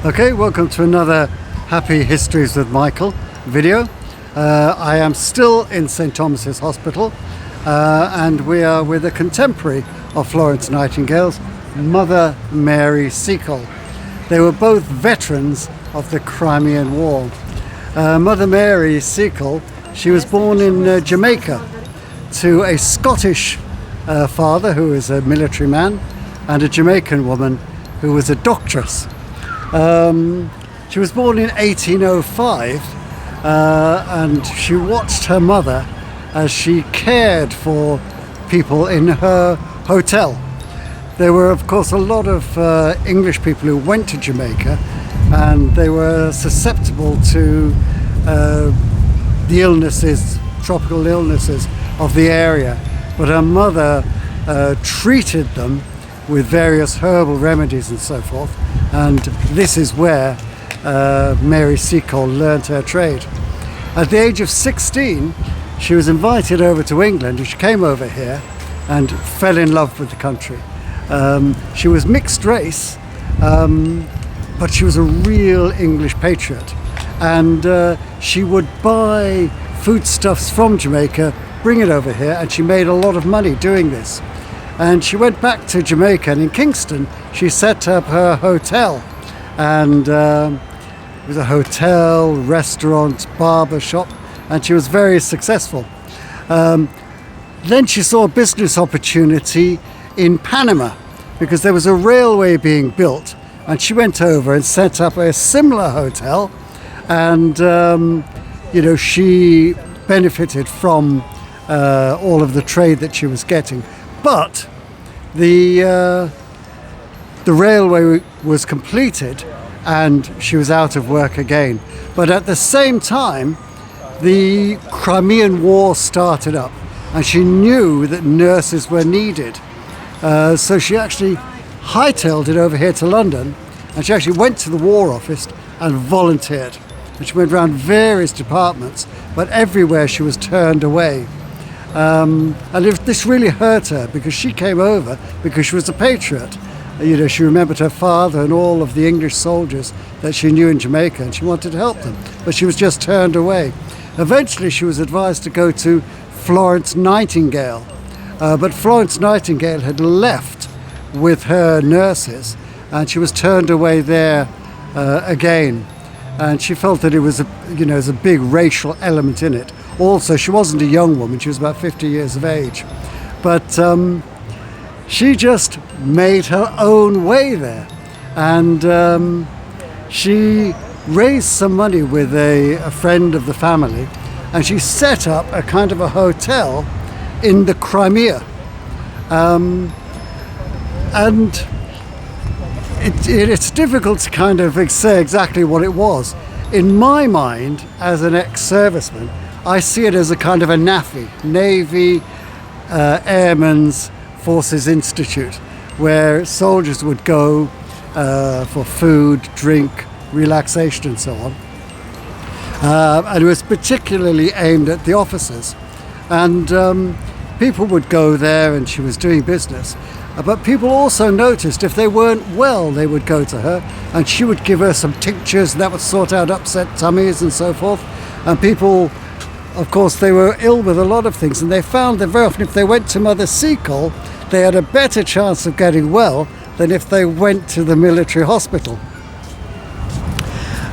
Okay, welcome to another Happy Histories with Michael video. I am still in St Thomas's Hospital and we are with a contemporary of Florence Nightingale's, Mother Mary Secole. They were both veterans of the Crimean War. Mother Mary Secole, she was born in Jamaica to a Scottish father who was a military man and a Jamaican woman who was a doctress. She was born in 1805 and she watched her mother as she cared for people in her hotel. There were of course a lot of English people who went to Jamaica and they were susceptible to the illnesses, tropical illnesses of the area, but her mother treated them with various herbal remedies and so forth, and this is where Mary Secole learnt her trade. At the age of 16 she was invited over to England, and she came over here and fell in love with the country. She was mixed race, but she was a real English patriot, and she would buy foodstuffs from Jamaica, bring it over here, and she made a lot of money doing this. And she went back to Jamaica, and in Kingston she set up her hotel, and it was a hotel, restaurant, barber shop, and she was very successful. Then she saw a business opportunity in Panama because there was a railway being built, and she went over and set up a similar hotel, and she benefited from all of the trade that she was getting. But the railway was completed and she was out of work again. But at the same time, the Crimean War started up and she knew that nurses were needed. So she actually hightailed it over here to London, and she actually went to the War Office and volunteered. And she went around various departments, but everywhere she was turned away. And this really hurt her because she came over because she was a patriot. She remembered her father and all of the English soldiers that she knew in Jamaica, and she wanted to help them, but she was just turned away. Eventually she was advised to go to Florence Nightingale, but Florence Nightingale had left with her nurses and she was turned away there again. And she felt that it was a big racial element in it. Also, she wasn't a young woman, she was about 50 years of age. But she just made her own way there. And she raised some money with a friend of the family, and she set up a kind of a hotel in the Crimea. And it's difficult to kind of say exactly what it was. In my mind, as an ex-serviceman, I see it as a kind of a NAFI, Navy Airmen's Forces Institute, where soldiers would go for food, drink, relaxation and so on. And it was particularly aimed at the officers. And people would go there and she was doing business. But people also noticed if they weren't well, they would go to her and she would give her some tinctures, and that would sort out upset tummies and so forth. And people, of course, they were ill with a lot of things, and they found that very often if they went to Mother Secole, they had a better chance of getting well than if they went to the military hospital.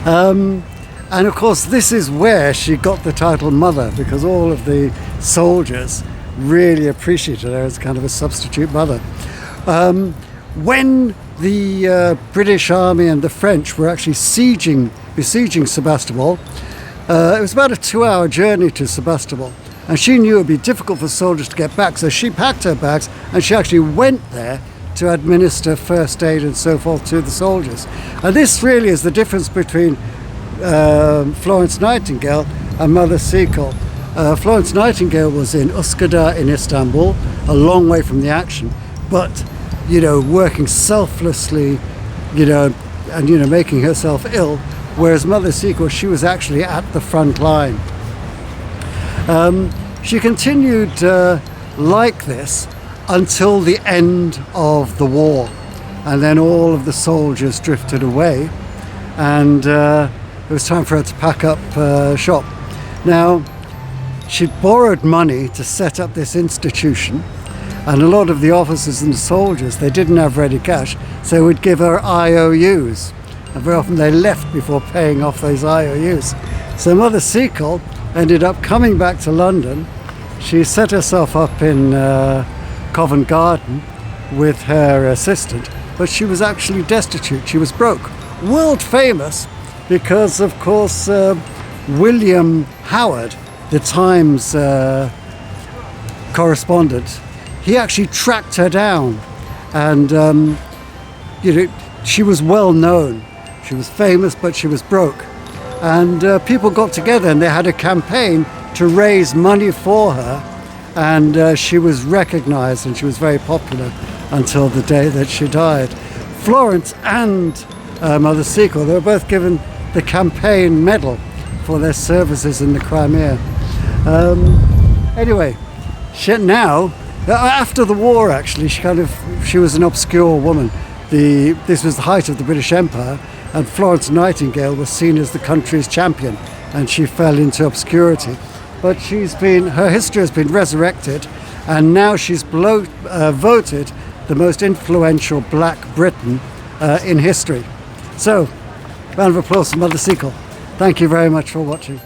And of course this is where she got the title Mother, because all of the soldiers really appreciated her as kind of a substitute mother. When the British Army and the French were actually besieging Sebastopol, it was about a 2-hour journey to Sebastopol, and she knew it would be difficult for soldiers to get back, so she packed her bags and she actually went there to administer first aid and so forth to the soldiers. And this really is the difference between Florence Nightingale and Mother Secole. Florence Nightingale was in Üsküdar in Istanbul, a long way from the action, but working selflessly, and making herself ill, whereas Mother Secole, she was actually at the front line. She continued like this until the end of the war, and then all of the soldiers drifted away. and it was time for her to pack up shop. Now, she'd borrowed money to set up this institution, and a lot of the officers and soldiers, they didn't have ready cash, so they would give her IOUs, and very often they left before paying off those IOUs. So Mother Secole ended up coming back to London. She set herself up in Covent Garden with her assistant, but she was actually destitute. She was broke. World famous because, of course, William Howard, the Times correspondent, he actually tracked her down, and she was well known. She was famous, but she was broke, and people got together and they had a campaign to raise money for her, and she was recognized and she was very popular until the day that she died. Florence and Mother Secole, they were both given the campaign medal for their services in the Crimea. Anyway, now, after the war actually, she was an obscure woman. This was the height of the British Empire, and Florence Nightingale was seen as the country's champion, and she fell into obscurity. But her history has been resurrected, and now she's voted the most influential black Briton in history. So, round of applause for Mother Secole. Thank you very much for watching.